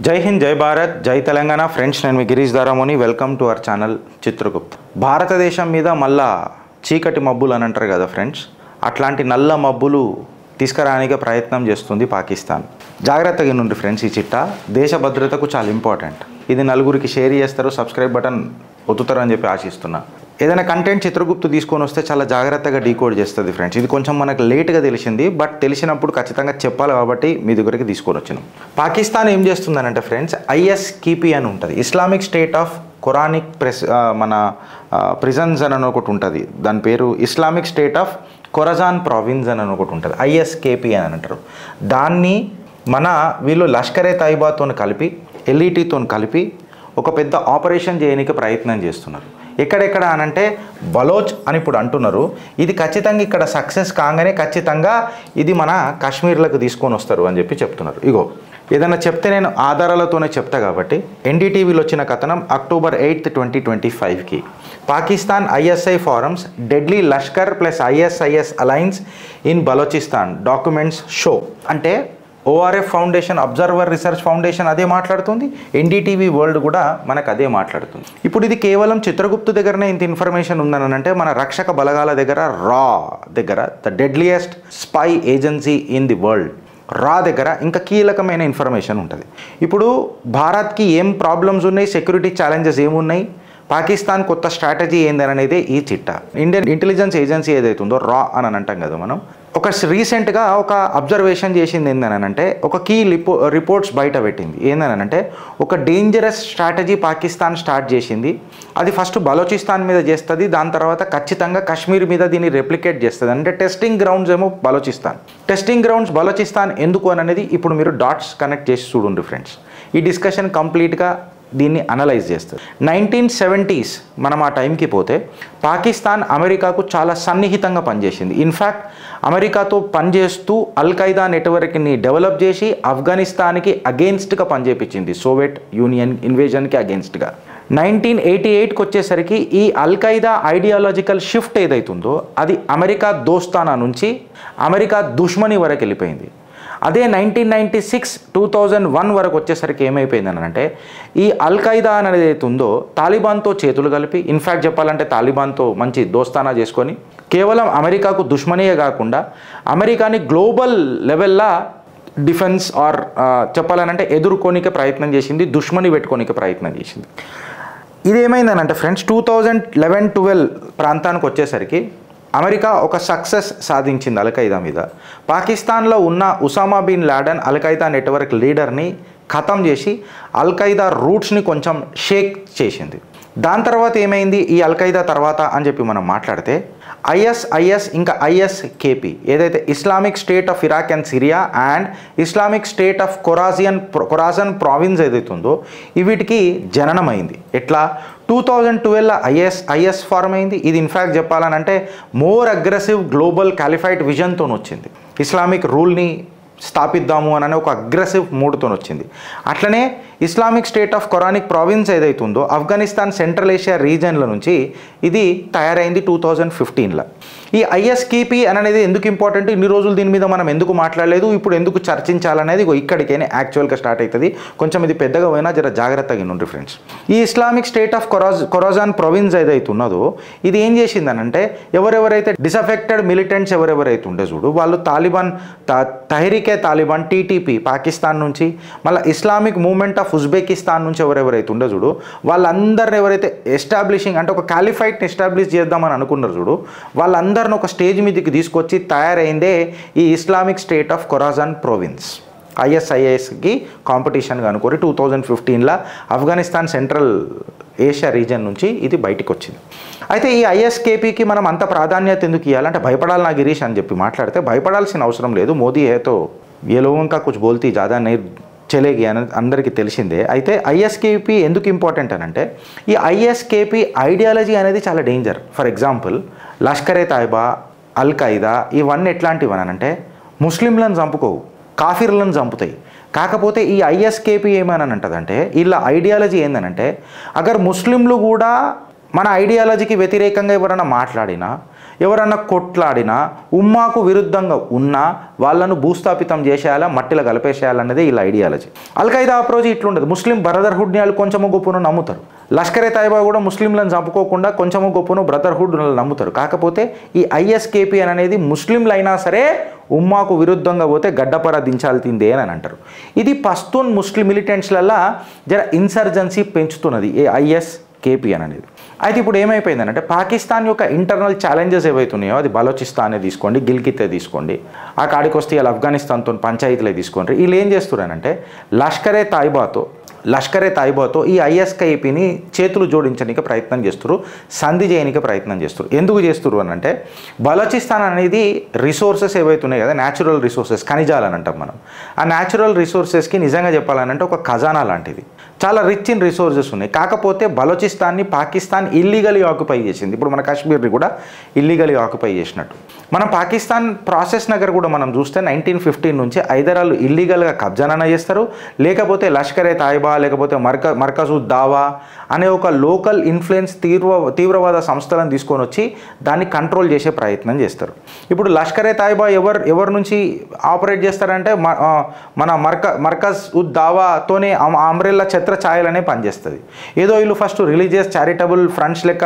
జై హింద్, జై భారత్, జై తెలంగాణ. ఫ్రెండ్స్, నేను మీ Girish Daramoni. Welcome to our channel Chitragupta. భారతదేశం మీద మళ్ళా చీకటి మబ్బులు అని అంటారు కదా ఫ్రెండ్స్, అట్లాంటి నల్ల మబ్బులు తీసుకురానికే ప్రయత్నం చేస్తుంది పాకిస్తాన్. జాగ్రత్తగా నుండి ఫ్రెండ్స్, ఈ చిట్టా దేశ భద్రతకు చాలా ఇంపార్టెంట్. ఇది నలుగురికి షేర్ చేస్తారు, సబ్స్క్రైబ్ బటన్ ఒత్తుతారు అని చెప్పి ఆశిస్తున్నా. ఏదైనా కంటెంట్ చిత్రగుప్తు తీసుకొని వస్తే చాలా జాగ్రత్తగా డీకోడ్ చేస్తుంది ఫ్రెండ్స్. ఇది కొంచెం మనకు లేట్గా తెలిసింది, బట్ తెలిసినప్పుడు ఖచ్చితంగా చెప్పాలి కాబట్టి మీ దగ్గరికి తీసుకొని వచ్చినాం. పాకిస్తాన్ ఏం చేస్తుందనంటే ఫ్రెండ్స్, ISKP అని ఉంటుంది, ఇస్లామిక్ స్టేట్ ఆఫ్ ఖురానిక్ ప్రిజన్స్ అని ఒకటి ఉంటుంది. దాని పేరు Islamic State of Khorasan province అని ఒకటి ఉంటుంది, ISKP అని అంటారు. దాన్ని వీళ్ళు లష్కరే తైబాతో కలిపి LETతో కలిపి ఒక పెద్ద ఆపరేషన్ చేయడానికి ప్రయత్నం చేస్తున్నారు. ఎక్కడెక్కడ అనంటే బలోచ్ అని ఇప్పుడు అంటున్నారు. ఇది ఖచ్చితంగా ఇక్కడ సక్సెస్ కాగానే ఖచ్చితంగా ఇది మన కాశ్మీర్లకు తీసుకొని వస్తారు అని చెప్పి చెప్తున్నారు. ఇగో ఏదైనా చెప్తే నేను ఆధారాలతోనే చెప్తా కాబట్టి NDTVలో వచ్చిన కథనం అక్టోబర్ 8, 2025కి Pakistan ISI forms deadly Lashkar plus ISIS alliance in Balochistan documents show. అంటే ORF foundation, observer research foundation అదే మాట్లాడుతుంది, NDTV వరల్డ్ కూడా మనకు అదే మాట్లాడుతుంది. ఇప్పుడు ఇది కేవలం చిత్రగుప్తు దగ్గరనే ఇంత ఇన్ఫర్మేషన్ ఉందని అంటే మన రక్షక బలగాల దగ్గర దగ్గర the deadliest spy agency in the world దగ్గర ఇంకా కీలకమైన ఇన్ఫర్మేషన్ ఉంటుంది. ఇప్పుడు భారత్కి ఏం ప్రాబ్లమ్స్ ఉన్నాయి, సెక్యూరిటీ ఛాలెంజెస్ ఏమున్నాయి, పాకిస్తాన్ కొత్త స్ట్రాటజీ ఏందనేది ఈ చిట్టా. ఇండియన్ ఇంటెలిజెన్స్ ఏజెన్సీ ఏదైతుందో అని అంటాం కదా మనం, ఒక రీసెంట్గా ఒక అబ్జర్వేషన్ చేసింది ఏందనంటే, ఒక కీ రిపోర్ట్స్ బయట పెట్టింది. ఏందనంటే, ఒక డేంజరస్ స్ట్రాటజీ పాకిస్తాన్ స్టార్ట్ చేసింది. అది ఫస్ట్ బలోచిస్తాన్ మీద చేస్తుంది, దాని తర్వాత ఖచ్చితంగా కాశ్మీర్ మీద దీన్ని రెప్లికేట్ చేస్తుంది. అంటే టెస్టింగ్ గ్రౌండ్స్ ఏమో బలోచిస్తాన్. టెస్టింగ్ గ్రౌండ్స్ బలోచిస్తాన్ ఎందుకు అనేది ఇప్పుడు మీరు డాట్స్ కనెక్ట్ చేసి చూడండి ఫ్రెండ్స్. ఈ డిస్కషన్ కంప్లీట్గా దీన్ని అనలైజ్ చేస్తారు. 1970s మనం ఆ టైంకి పోతే పాకిస్తాన్ అమెరికాకు చాలా సన్నిహితంగా పనిచేసింది. ఇన్ఫ్యాక్ట్ అమెరికాతో పనిచేస్తూ అల్-ఖైదా నెట్వర్క్ని డెవలప్ చేసి ఆఫ్ఘనిస్తాన్కి అగెయిన్స్ట్గా పనిచేపించింది, సోవియట్ యూనియన్ ఇన్వేజన్కి అగెయిన్స్ట్గా. 1988కి వచ్చేసరికి ఈ అల్-ఖైదా ఐడియాలజికల్ షిఫ్ట్ ఏదైతుందో అది అమెరికా దోస్తానా నుంచి అమెరికా దుష్మని వరకు వెళ్ళిపోయింది. అదే 1996, 2001 వరకు వచ్చేసరికి ఏమైపోయిందని అంటే, ఈ అల్-ఖైదా అనేది ఏదైతుందో తాలిబాన్తో చేతులు కలిపి, ఇన్ఫ్యాక్ట్ చెప్పాలంటే తాలిబాన్తో మంచి దోస్తానా చేసుకొని కేవలం అమెరికాకు దుష్మనియే కాకుండా అమెరికాని గ్లోబల్ లెవెల్లా డిఫెన్స్ ఆర్ చెప్పాలనంటే ఎదుర్కోనికే ప్రయత్నం చేసింది, దుష్మని పెట్టుకోనికే ప్రయత్నం చేసింది. ఇది ఏమైందనంటే ఫ్రెండ్స్, 2011-12 ప్రాంతానికి వచ్చేసరికి అమెరికా ఒక సక్సెస్ సాధించింది అల్-ఖైదా మీద. పాకిస్తాన్లో ఉన్న Osama bin Laden Al-Qaeda network లీడర్ని ఖతం చేసి అల్-ఖైదా రూట్స్ని కొంచెం షేక్ చేసింది. దాని తర్వాత ఏమైంది ఈ అల్-ఖైదా తర్వాత అని చెప్పి మనం మాట్లాడితే, ISIS ఇంకా ISKP ఏదైతే Islamic State of Iraq and Syria and Islamic State of Khorasan province ఏదైతుందో వీటికి జననమైంది. ఎట్లా 2012లో IS ఫార్మ్ అయింది. ఇది ఇన్ఫ్యాక్ట్ చెప్పాలనంటే మోర్ అగ్రెసివ్ గ్లోబల్ క్యాలిఫైట్ విజన్తో వచ్చింది. ఇస్లామిక్ రూల్ని స్థాపిద్దాము అని ఒక అగ్రెసివ్ మూడ్తో వచ్చింది. అట్లనే ఇస్లామిక్ స్టేట్ ఆఫ్ ఖురానిక్ ప్రావిన్స్ ఏదైతుందో ఆఫ్ఘనిస్తాన్, సెంట్రల్ ఏషియా రీజన్ల నుంచి ఇది తయారైంది 2015లో. ఈ ISKP అనేది ఎందుకు ఇంపార్టెంట్, ఇన్ని రోజులు దీని మీద మనం ఎందుకు మాట్లాడలేదు, ఇప్పుడు ఎందుకు చర్చించాలనేది ఇక్కడికైనా యాక్చువల్గా స్టార్ట్ అవుతుంది. కొంచెం ఇది పెద్దగా పోయినా జర జాగ్రత్తగా ఉండండి ఫ్రెండ్స్. ఈ Islamic State of Khorasan province ఏదైతే ఉన్నదో ఇది ఏం చేసిందనంటే, ఎవరెవరైతే డిసఫెక్టెడ్ మిలిటెంట్స్ ఎవరెవరైతే ఉండే చూడు, వాళ్ళు Taliban, Tehrik-e Taliban TTP Pakistan నుంచి, మళ్ళీ ఇస్లామిక్ మూవ్మెంట్ ఆఫ్ ఉజ్బెకిస్తాన్ నుంచి ఎవరెవరైతే ఉండే చూడు, వాళ్ళందరిని ఎవరైతే ఎస్టాబ్లిషింగ్ అంటే ఒక క్యాలిఫైట్ని ఎస్టాబ్లిష్ చేద్దామని అనుకున్నారు చూడు, వాళ్ళందరిని ఒక స్టేజ్ మీదకి తీసుకొచ్చి తయారైందే ఈ Islamic State of Khorasan province. ISISకి కాంపిటీషన్గా అనుకోరి 2015లో ఆఫ్ఘనిస్తాన్, సెంట్రల్ ఏషియా రీజన్ నుంచి ఇది బయటకు వచ్చింది. అయితే ఈ ISKPకి మనం అంత ప్రాధాన్యత ఎందుకు ఇవ్వాలంటే, భయపడాలి నా గిరీష్ అని చెప్పి మాట్లాడితే భయపడాల్సిన అవసరం లేదు. మోదీ ఏతో ఏ లోగోं का कुछ बोलती ज़्यादा नहीं చలేగి అని అందరికీ తెలిసిందే. అయితే ISKP ఎందుకు ఇంపార్టెంట్ అని అంటే, ఈ ISKP ఐడియాలజీ అనేది చాలా danger. For example Lashkar e Taiba, Al Qaeda ఇవన్నీ ఎట్లాంటివి అని అంటే ముస్లింలను చంపుకోవు, కాఫీర్లను చంపుతాయి. కాకపోతే ఈ ISKP ఏమని అంటదంటే, వీళ్ళ ఐడియాలజీ ఏందనంటే, అగర్ ముస్లింలు కూడా మన ఐడియాలజీకి వ్యతిరేకంగా ఎవరైనా మాట్లాడినా, ఎవరన్నా కొట్లాడినా ఉమ్మాకు విరుద్ధంగా ఉన్నా వాళ్ళను భూస్థాపితం చేసేయాలా, మట్టిలో కలిపేసేయాలన్నదే వీళ్ళ ఐడియాలజీ. అల్ఖైదా అప్రోచ్ ఇట్లుండదు. ముస్లిం బ్రదర్హుడ్ని వాళ్ళు కొంచెము గొప్పను నమ్ముతారు. లష్కరే తైబా కూడా ముస్లింలను చంపుకోకుండా కొంచెము గొప్పను బ్రదర్హుడ్ నమ్ముతారు. కాకపోతే ఈ ఐఎస్కేపీ అనేది ముస్లింలు అయినా సరే ఉమ్మాకు విరుద్ధంగా పోతే గడ్డపర దించాల్సిందే అని అంటారు. ఇది పస్తూన్ ముస్లిం మిలిటెంట్స్లల్లా జర ఇన్సర్జెన్సీ పెంచుతున్నది ఈ ఐఎస్కేపీ అనేది. అయితే ఇప్పుడు ఏమైపోయిందనంటే పాకిస్తాన్ యొక్క ఇంటర్నల్ ఛాలెంజెస్ ఏవైతున్నాయో, అది బలోచిస్తానే తీసుకోండి, గిల్గితే తీసుకోండి, ఆ కాడికి వస్తే ఇలా ఆఫ్ఘనిస్తాన్తో పంచాయతీలే తీసుకోండి, వీళ్ళు ఏం చేస్తున్నారంటే లష్కరే తాయిబాతో ఈ ఐఎస్కేపీని చేతులు జోడించడానికి ప్రయత్నం చేస్తారు, సంధి చేయడానికి ప్రయత్నం చేస్తారు. ఎందుకు చేస్తారు అని అంటే బలోచిస్తాన్ అనేది రిసోర్సెస్ ఏవైతున్నాయి కదా, న్యాచురల్ రిసోర్సెస్, ఖనిజాలు అని అంటాం మనం. ఆ న్యాచురల్ రిసోర్సెస్కి నిజంగా చెప్పాలనంటే ఒక ఖజానా లాంటిది, చాలా రిచ్ ఇన్ రిసోర్సెస్ ఉన్నాయి. కాకపోతే బలోచిస్తాన్ని పాకిస్తాన్ ఇల్లీగలీ ఆక్యుపై చేసింది. ఇప్పుడు మన కాశ్మీర్ని కూడా ఇల్లీగలీ ఆక్యుపై చేసినట్టు. మనం పాకిస్తాన్ ప్రాసెస్ నగర్ కూడా మనం చూస్తే 1915 నుంచి ఐదరాలు ఇల్లీగల్గా కబ్జానా చేస్తారు, లేకపోతే లష్కరే తాయిబా లేకపోతే మర్కజు దావా అనే ఒక లోకల్ ఇన్ఫ్లుయెన్స్ తీవ్రవాద సంస్థలను తీసుకొని వచ్చి దాన్ని కంట్రోల్ చేసే ప్రయత్నం చేస్తారు. ఇప్పుడు లష్కరే తాయిబా ఎవరి నుంచి ఆపరేట్ చేస్తారంటే మన మర్కజ్ ఉద్ దావాతోనే అంబ్రెల్లా ఛత్ర ఛాయలనే పనిచేస్తుంది. ఏదో వీళ్ళు ఫస్ట్ రిలీజియస్ చారిటబుల్ ఫ్రంట్స్ లెక్క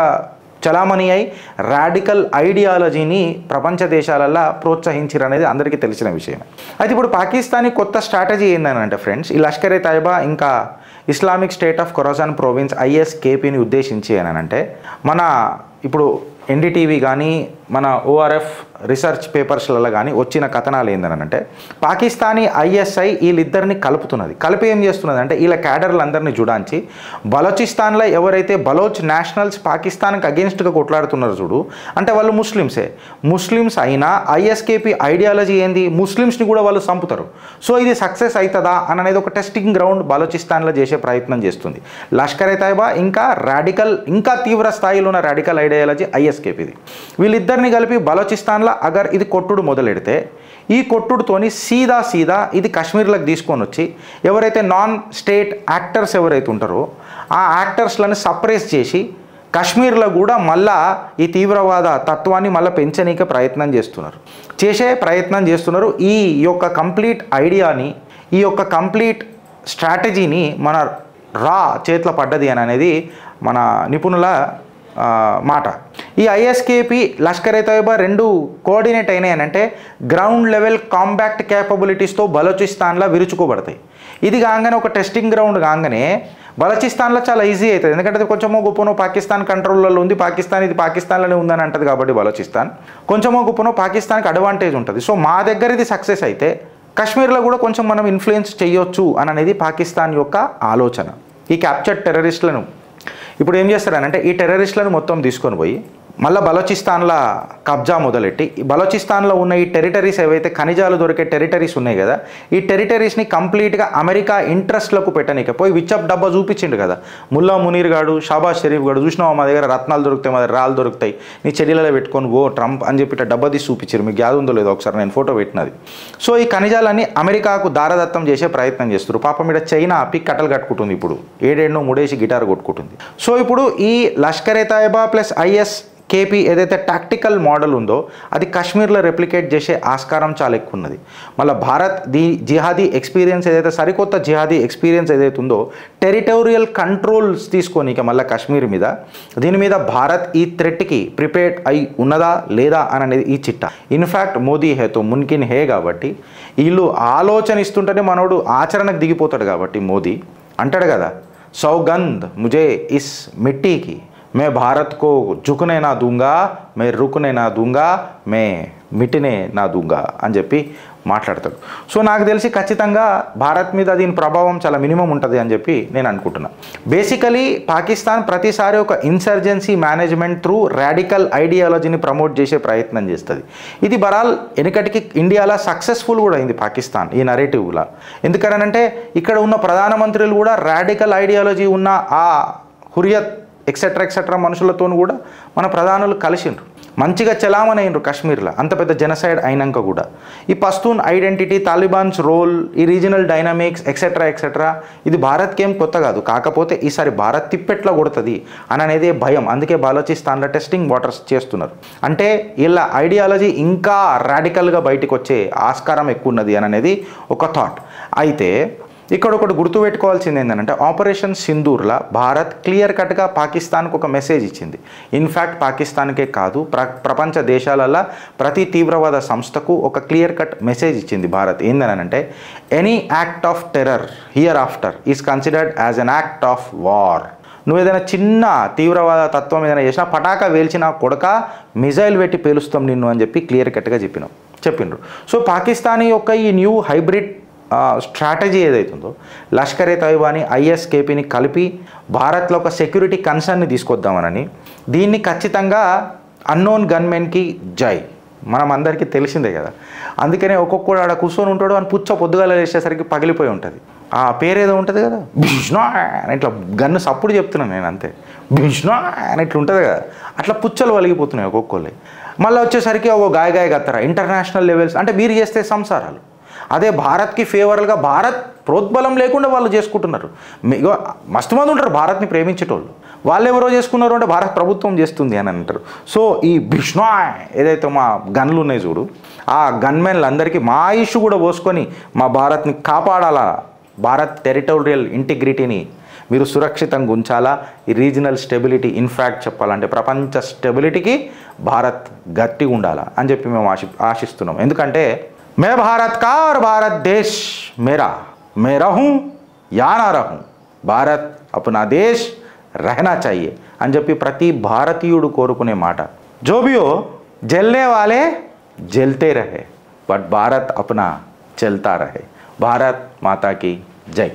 చలామణి అయి రాడికల్ ఐడియాలజీని ప్రపంచ దేశాలల్లో ప్రోత్సహించారు అనేది అందరికీ తెలిసిన విషయం. అయితే ఇప్పుడు పాకిస్తానీ కొత్త స్ట్రాటజీ ఏందని అంటే ఫ్రెండ్స్, ఈ లష్కరే తైబా ఇంకా Islamic State of Khorasan province ఐఎస్కేపీని ఉద్దేశించి అని అంటే మన ఇప్పుడు ఎన్డీటీవీ కానీ మన ఓఆర్ఎఫ్ రీసెర్చ్ పేపర్స్లలో కానీ వచ్చిన కథనాలు ఏంటనంటే పాకిస్తానీ ఐఎస్ఐ వీళ్ళిద్దరిని కలుపుతున్నది. కలిపి ఏం చేస్తున్నది అంటే వీళ్ళ క్యాడర్లందరినీ జుడాంచి బలోచిస్తాన్లో ఎవరైతే బలోచ్ నేషనల్స్ పాకిస్తాన్కి అగెన్స్ట్గా కొట్లాడుతున్నారు చూడు, అంటే వాళ్ళు ముస్లిమ్స్ అయినా ఐఎస్కేపీ ఐడియాలజీ ఏంది, ముస్లిమ్స్ని కూడా వాళ్ళు చంపుతారు. సో ఇది సక్సెస్ అవుతుందా అని అనేది ఒక టెస్టింగ్ గ్రౌండ్ బలోచిస్తాన్లో చేసే ప్రయత్నం చేస్తుంది లష్కరే తైబా. ఇంకా తీవ్ర స్థాయిలో ఉన్న రాడికల్ ఐడియాలజీ ఐఎస్కేపీది. వీళ్ళిద్దరిని కలిపి బలోచిస్తాన్లో అగర్ ఇది కొట్టుడు మొదలెడితే ఈ కొట్టుడుతోని సీదా ఇది కాశ్మీర్లకు తీసుకొని వచ్చి ఎవరైతే నాన్ స్టేట్ యాక్టర్స్ ఎవరైతే ఉంటారో ఆ యాక్టర్స్లను సప్రెస్ చేసి కాశ్మీర్లో కూడా మళ్ళా ఈ తీవ్రవాద తత్వాన్ని మళ్ళీ పెంచనీకే ప్రయత్నం చేస్తున్నారు. ఈ యొక్క కంప్లీట్ ఐడియాని, ఈ యొక్క కంప్లీట్ స్ట్రాటజీని మన చేతిలో పడ్డది అని అనేది మన నిపుణుల మాట. ఈ ఐఎస్కేపీ లష్కరే తైబా రెండు కోఆర్డినేట్ అయినాయి అని అంటే గ్రౌండ్ లెవెల్ కాంబాక్ట్ క్యాపబిలిటీస్తో బలోచిస్తాన్లో విరుచుకోబడతాయి. ఇది కాగానే ఒక టెస్టింగ్ గ్రౌండ్ కాగానే బలోచిస్తాన్లో చాలా ఈజీ అవుతుంది. ఎందుకంటే అది కొంచెమో గొప్పనో పాకిస్తాన్ కంట్రోల్లో ఉంది, ఇది పాకిస్తాన్లోనే ఉందని అంటది కాబట్టి బలోచిస్తాన్ కొంచెమో గొప్పనో పాకిస్తాన్కి అడ్వాంటేజ్ ఉంటుంది. సో మా దగ్గర ఇది సక్సెస్ అయితే కాశ్మీర్లో కూడా కొంచెం మనం ఇన్ఫ్లుయెన్స్ చేయొచ్చు అని అనేది పాకిస్తాన్ యొక్క ఆలోచన. ఈ క్యాప్చర్డ్ టెర్రరిస్టులను ఇప్పుడు ఏం చేస్తారనంటే ఈ టెర్రరిస్టులను మొత్తం తీసుకొని పోయి మళ్ళీ బలోచిస్తాన్లో కబ్జా మొదలెట్టి బలోచిస్తాన్లో ఉన్న ఈ టెరిటరీస్ ఏవైతే ఖనిజాలు దొరికే టెరిటరీస్ ఉన్నాయి కదా, ఈ టెరిటరీస్ని కంప్లీట్గా అమెరికా ఇంట్రెస్ట్లకు పెట్టనీక పోయి విచ్చప్ డబ్బా చూపించిండు కదా ముల్లా మునీర్ గాడు, షాబాజ్ షరీఫ్ గాడు, చూసినావా మా దగ్గర రత్నాలు దొరుకుతాయి, మా దగ్గర రాళ్ళు దొరుకుతాయి, నీ చెడిలలో పెట్టుకొని ఓ ట్రంప్ అని చెప్పి డబ్బా తీసి చూపించారు. మీకు యాద ఉందో లేదో ఒకసారి నేను ఫోటో పెట్టినది. సో ఈ ఖనిజాలన్నీ అమెరికాకు దారదత్తం చేసే ప్రయత్నం చేస్తారు. పాపం మీద చైనా అప్పి కట్టలు కట్టుకుంటుంది, ఇప్పుడు 7 మూడేసి గిటార్ కొట్టుకుంటుంది. సో ఇప్పుడు ఈ లష్కరే తైబా ప్లస్ ఐఎస్కేపీ ఏదైతే టాక్టికల్ మోడల్ ఉందో అది కాశ్మీర్లో రెప్లికేట్ చేసే ఆస్కారం చాలా ఎక్కువ ఉన్నది. మళ్ళీ భారత్ జిహాదీ ఎక్స్పీరియన్స్ ఏదైతే సరికొత్త జిహాదీ ఎక్స్పీరియన్స్ ఏదైతే ఉందో టెరిటోరియల్ కంట్రోల్స్ తీసుకొని ఇక మళ్ళీ కాశ్మీర్ మీద దీని మీద భారత్ ఈ థ్రెట్కి ప్రిపేర్డ్ అయి ఉన్నదా లేదా అని అనేది ఈ చిట్టా. ఇన్ఫ్యాక్ట్ మోదీ హేతో మున్కిన్ హే కాబట్టి వీళ్ళు ఆలోచన ఇస్తుంటేనే మనోడు ఆచరణకు దిగిపోతాడు. కాబట్టి మోదీ అంటాడు కదా, సౌగంధ్ ముజే ఇస్ మిట్టీకి मैं भारत को झुकने ना दूंगा, मैं रुकने ना दूंगा, मैं మిటినే నా దూంగా అని చెప్పి మాట్లాడతాడు. సో నాకు తెలిసి ఖచ్చితంగా భారత్ మీద దీని ప్రభావం చాలా మినిమం ఉంటుంది అని చెప్పి నేను అనుకుంటున్నాను. బేసికలీ పాకిస్తాన్ ప్రతిసారి ఒక ఇన్సర్జెన్సీ మేనేజ్మెంట్ త్రూ రాడికల్ ఐడియాలజీని ప్రమోట్ చేసే ప్రయత్నం చేస్తుంది. ఇది బరాల్ వెనుకటికి ఇండియాలో సక్సెస్ఫుల్ కూడా అయింది పాకిస్తాన్ ఈ నరేటివ్లా. ఎందుకనంటే ఇక్కడ ఉన్న ప్రధానమంత్రులు కూడా రాడికల్ ఐడియాలజీ ఉన్న ఆ హురియత్ ఎక్సెట్రా మనుషులతో కూడా మన ప్రధానులు కలిసిండ్రు. మంచిగా చలామణైనరు కాశ్మీర్లో అంత పెద్ద జెనసైడ్ అయినాక కూడా. ఈ పస్తూన్ ఐడెంటిటీ, తాలిబాన్స్ రోల్, ఈ రీజనల్ డైనమిక్స్ ఎక్సెట్రా ఇది భారత్కి ఏం కొత్త కాదు. కాకపోతే ఈసారి భారత్ తిప్పెట్లా కొడుతుంది అని అనేదే భయం. అందుకే బాలోచిస్తాన్లో టెస్టింగ్ వాటర్స్ చేస్తున్నారు. అంటే వీళ్ళ ఐడియాలజీ ఇంకా రాడికల్గా బయటకు వచ్చే ఆస్కారం ఎక్కువ ఉన్నది అని అనేది ఒక థాట్. అయితే ఇక్కడ ఒకటి గుర్తుపెట్టుకోవాల్సింది ఏంటంటే ఆపరేషన్ సింధూర్లో భారత్ క్లియర్ కట్గా పాకిస్తాన్కు ఒక మెసేజ్ ఇచ్చింది. ఇన్ఫ్యాక్ట్ పాకిస్తాన్కే కాదు, ప్రపంచ దేశాలలో ప్రతి తీవ్రవాద సంస్థకు ఒక క్లియర్ కట్ మెసేజ్ ఇచ్చింది భారత్. ఏంటనంటే any act of terror here after is considered as an act of war. నువ్వు ఏదైనా చిన్న తీవ్రవాద తత్వం ఏదైనా చేసినా పటాకా వేల్చిన కొడక మిజైల్ పెట్టి పేలుస్తాం నిన్ను అని చెప్పి క్లియర్ కట్గా చెప్పిండ్రు. సో పాకిస్తానీ యొక్క ఈ న్యూ హైబ్రిడ్ స్ట్రాటజీ ఏదైతుందో లష్కర్ ఏ తైబాని ఐఎస్కేపీని కలిపి భారత్లో ఒక సెక్యూరిటీ కన్సర్న్ని తీసుకొద్దామనని, దీన్ని ఖచ్చితంగా అన్నోన్ గన్మెన్కి జై మనం అందరికీ తెలిసిందే కదా. అందుకనే ఒక్కొక్కడు ఆడ కూర్చొని ఉంటాడు అని పుచ్చ పొద్దుగాల వేసేసరికి పగిలిపోయి ఉంటుంది. ఆ పేరేదో ఉంటుంది కదా, బిష్నా అని ఇట్లా గన్ను సప్పుడు చెప్తున్నాను నేను అంతే, బిష్నా అని ఇట్లా ఉంటుంది కదా, అట్లా పుచ్చలు వలిగిపోతున్నాయి ఒక్కొక్కళ్ళే. మళ్ళీ వచ్చేసరికి ఒక గాయ కత్తరా ఇంటర్నేషనల్ లెవెల్స్ అంటే మీరు చేస్తే సంసారాలు. అదే భారత్కి ఫేవర్గా భారత్ ప్రోద్బలం లేకుండా వాళ్ళు చేసుకుంటున్నారు. మస్తు మంది ఉంటారు భారత్ని ప్రేమించేటోళ్ళు, వాళ్ళు ఎవరో చేసుకున్నారు అంటే భారత ప్రభుత్వం చేస్తుంది అని అంటారు. సో ఈ బిష్నా ఏదైతే మా గన్లు ఉన్నాయి చూడు, ఆ గన్మెన్లు అందరికీ మా ఇష్యూ కూడా పోసుకొని మా భారత్ని కాపాడాలా, భారత్ టెరిటోరియల్ ఇంటిగ్రిటీని మీరు సురక్షితంగా ఉంచాలా, ఈ రీజనల్ స్టెబిలిటీ ఇన్ఫ్యాక్ట్ చెప్పాలంటే ప్రపంచ స్టెబిలిటీకి భారత్ గట్టిగా ఉండాలా అని చెప్పి మేము ఆశిస్తున్నాం. ఎందుకంటే मैं भारत का और भारत देश मेरा, मैं रहूं या ना रहूं, भारत अपना देश रहना चाहिए అని చెప్పి ప్రతి భారతీయుడు కోరుకునే మాట. जो भी हो जलने वाले जलते रहे बट भारत अपना चलता रहे. भारत माता की जय.